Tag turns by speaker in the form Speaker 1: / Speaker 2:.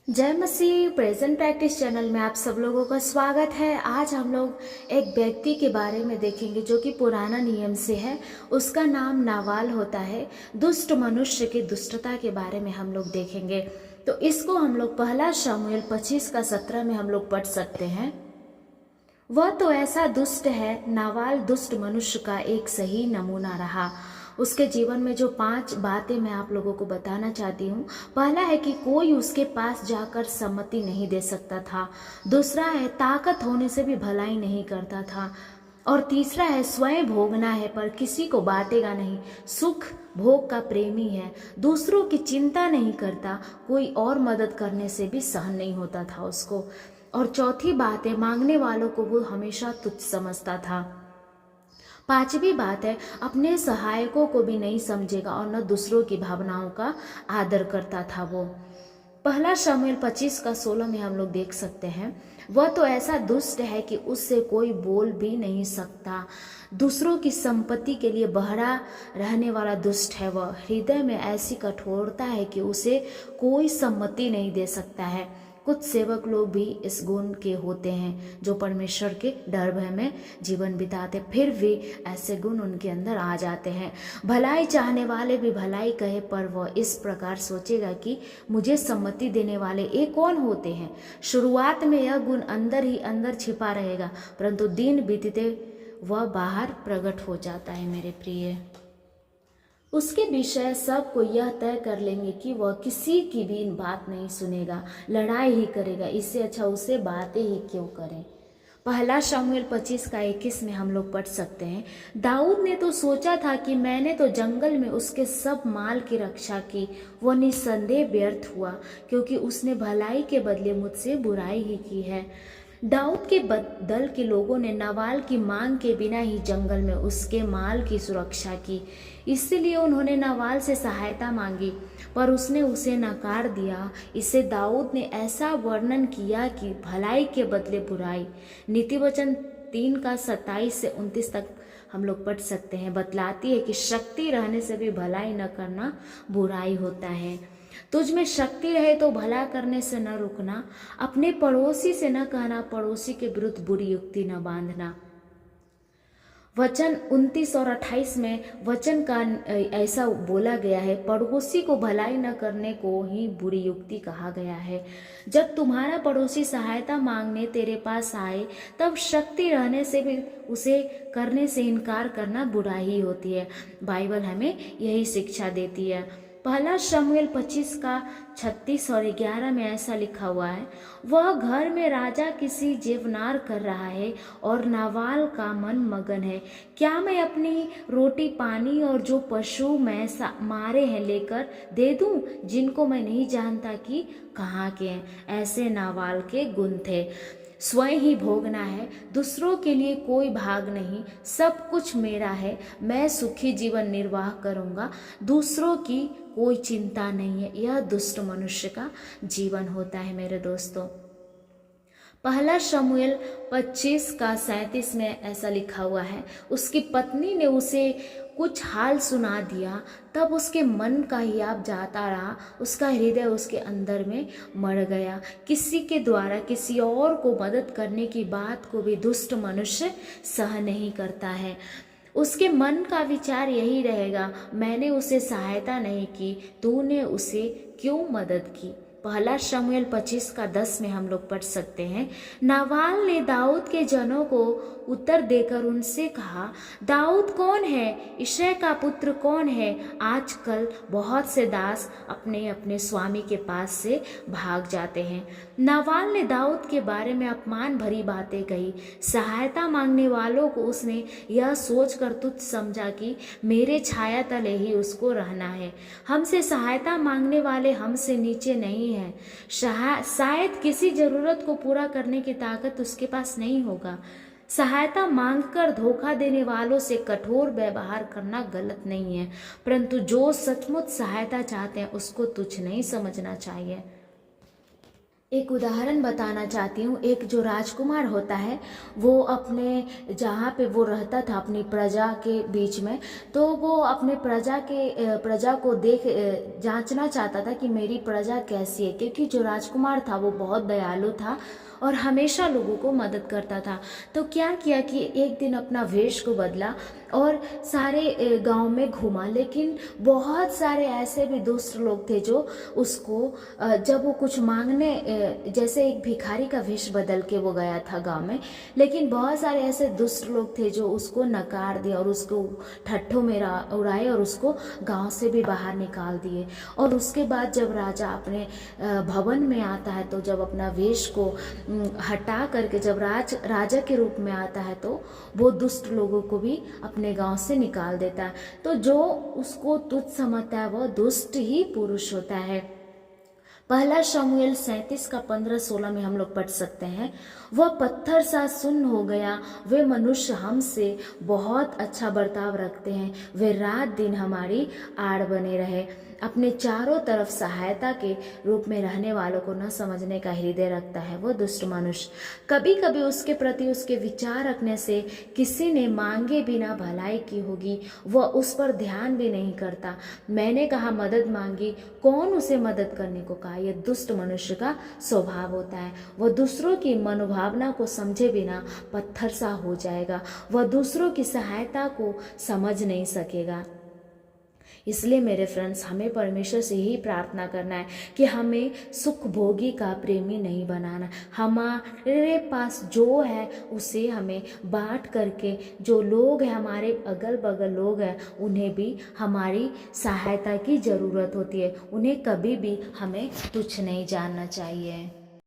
Speaker 1: जय मसीह। Present practice channel में आप सब लोगों का स्वागत है। आज हम लोग एक व्यक्ति के बारे में देखेंगे जो कि पुराना नियम से है। उसका नाम नावाल होता है। दुष्ट मनुष्य की दुष्टता के बारे में हम लोग देखेंगे। तो इसको हम लोग पहला शमूएल 25:17 में हम लोग पढ़ सकते हैं। वह तो ऐसा दुष्ट है, नावाल दुष्ट मनुष्य का एक सही नमूना रहा। उसके जीवन में जो 5 बातें मैं आप लोगों को बताना चाहती हूँ। पहला है कि कोई उसके पास जाकर सम्मति नहीं दे सकता था। दूसरा है ताकत होने से भी भलाई नहीं करता था। और तीसरा है स्वयं भोगना है पर किसी को बांटेगा नहीं। सुख भोग का प्रेमी है, दूसरों की चिंता नहीं करता, कोई और मदद करने से भी सहन नहीं होता था उसको। और चौथी बात है मांगने वालों को वो हमेशा तुच्छ समझता था। पांचवी बात है अपने सहायकों को भी नहीं समझेगा और न दूसरों की भावनाओं का आदर करता था वो। पहला शमूएल 25:16 में हम लोग देख सकते हैं। वह तो ऐसा दुष्ट है कि उससे कोई बोल भी नहीं सकता। दूसरों की संपत्ति के लिए बहरा रहने वाला दुष्ट है वह। हृदय में ऐसी कठोरता है कि उसे कोई सम्मति नहीं दे सकता है। कुछ सेवक लोग भी इस गुण के होते हैं जो परमेश्वर के डर भय में जीवन बिताते, फिर भी ऐसे गुण उनके अंदर आ जाते हैं। भलाई चाहने वाले भी भलाई कहे पर वह इस प्रकार सोचेगा कि मुझे सम्मति देने वाले ये कौन होते हैं। शुरुआत में यह गुण अंदर ही अंदर छिपा रहेगा, परंतु दिन बीतते वह बाहर प्रकट हो जाता है। मेरे प्रिय, उसके विषय सबको यह तय कर लेंगे कि वह किसी की भी बात नहीं सुनेगा, लड़ाई ही करेगा। इससे अच्छा उसे बातें ही क्यों करें। पहला शमूएल 25:21 में हम लोग पढ़ सकते हैं। दाऊद ने तो सोचा था कि मैंने तो जंगल में उसके सब माल की रक्षा की। वह निस्संदेह व्यर्थ हुआ, क्योंकि उसने भलाई के बदले मुझसे बुराई ही की है। दाऊद के दल के लोगों ने नावाल की मांग के बिना ही जंगल में उसके माल की सुरक्षा की। इसलिए उन्होंने नावाल से सहायता मांगी, पर उसने उसे नकार दिया। इससे दाऊद ने ऐसा वर्णन किया कि भलाई के बदले बुराई। नीतिवचन 3:27 से 29 तक हम लोग पढ़ सकते हैं। बतलाती है कि शक्ति रहने से भी भलाई न करना बुराई होता है। तुझ में शक्ति रहे तो भला करने से न रुकना। अपने पड़ोसी से न कहना, पड़ोसी के विरुद्ध बुरी युक्ति न बांधना। वचन 29 और 28 में वचन का ऐसा बोला गया है, पड़ोसी को भलाई न करने को ही बुरी युक्ति कहा गया है। जब तुम्हारा पड़ोसी सहायता मांगने तेरे पास आए, तब शक्ति रहने से भी उसे करने से इनकार करना बुराई होती है। बाइबल हमें यही शिक्षा देती है। पहला शमूएल 25:36 और 11 में ऐसा लिखा हुआ है। वह घर में राजा किसी जेवनार कर रहा है और नावाल का मन मगन है। क्या मैं अपनी रोटी पानी और जो पशु मैं मारे हैं लेकर दे दूं, जिनको मैं नहीं जानता कि कहाँ के हैं। ऐसे नावाल के गुण थे। स्वयं ही भोगना है, दूसरों के लिए कोई भाग नहीं, सब कुछ मेरा है, मैं सुखी जीवन निर्वाह करूंगा, दूसरों की कोई चिंता नहीं है। यह दुष्ट मनुष्य का जीवन होता है। मेरे दोस्तों, पहला शमूएल 25:37 में ऐसा लिखा हुआ है। उसकी पत्नी ने उसे कुछ हाल सुना दिया, तब उसके मन का हियाव जाता रहा, उसका हृदय उसके अंदर में मर गया। किसी के द्वारा किसी और को मदद करने की बात को भी दुष्ट मनुष्य सह नहीं करता है। उसके मन का विचार यही रहेगा, मैंने उसे सहायता नहीं की, तूने उसे क्यों मदद की। पहला शमूएल 25:10 में हम लोग पढ़ सकते हैं। नावाल ने दाऊद के जनों को उत्तर देकर उनसे कहा, दाऊद कौन है, इशै का पुत्र कौन है। आजकल बहुत से दास अपने अपने स्वामी के पास से भाग जाते हैं। नावाल ने दाऊद के बारे में अपमान भरी बातें कही। सहायता मांगने वालों को उसने यह सोचकर तुच्छ समझा कि मेरे छाया तले ही उसको रहना है। हमसे सहायता मांगने वाले हमसे नीचे नहीं हैं। शायद किसी जरूरत को पूरा करने की ताकत उसके पास नहीं होगा। सहायता मांगकर धोखा देने वालों से कठोर व्यवहार करना गलत नहीं है, परंतु जो सचमुच सहायता चाहते हैं उसको तुच्छ नहीं समझना चाहिए। एक उदाहरण बताना चाहती हूँ। एक जो राजकुमार होता है, वो अपने जहाँ पे वो रहता था अपनी प्रजा के बीच में, तो वो अपने प्रजा को जांचना चाहता था कि मेरी प्रजा कैसी है, क्योंकि जो राजकुमार था वो बहुत दयालु था और हमेशा लोगों को मदद करता था। तो क्या किया कि एक दिन अपना वेश को बदला और सारे गांव में घूमा, लेकिन बहुत सारे ऐसे भी दुष्ट लोग थे जो उसको जब वो कुछ मांगने जैसे एक भिखारी का वेश बदल के वो गया था गांव में, लेकिन बहुत सारे ऐसे दुष्ट लोग थे जो उसको नकार दिए और उसको ठट्ठों में उड़ाए और उसको गांव से भी बाहर निकाल दिए। और उसके बाद जब राजा अपने भवन में आता है, तो जब अपना वेश को हटा करके जब राजा के रूप में आता है, तो वो दुष्ट लोगों को भी अपने गांव से निकाल देता है। तो जो उसको तुच्छ समझता है वह दुष्ट ही पुरुष होता है। पहला शमूएल 37 का 15-16 में हम लोग पढ़ सकते हैं, वह पत्थर सा सुन्न हो गया, वे मनुष्य हमसे बहुत अच्छा बर्ताव रखते हैं, वे रात दिन हमारी आड़ बने रहे। अपने चारों तरफ सहायता के रूप में रहने वालों को न समझने का हृदय रखता है वो दुष्ट मनुष्य। कभी कभी उसके प्रति उसके विचार रखने से किसी ने मांगे बिना भलाई की होगी, वह उस पर ध्यान भी नहीं करता। मैंने कहा मदद मांगी, कौन उसे मदद करने को कहा। यह दुष्ट मनुष्य का स्वभाव होता है। वह दूसरों की मनोभावना को समझे बिना पत्थर सा हो जाएगा। वह दूसरों की सहायता को समझ नहीं सकेगा। इसलिए मेरे फ्रेंड्स, हमें परमेश्वर से ही प्रार्थना करना है कि हमें सुख भोगी का प्रेमी नहीं बनाना। हमारे पास जो है उसे हमें बांट करके, जो लोग हैं हमारे अगल बगल लोग हैं, उन्हें भी हमारी सहायता की ज़रूरत होती है। उन्हें कभी भी हमें तुच्छ नहीं जानना चाहिए।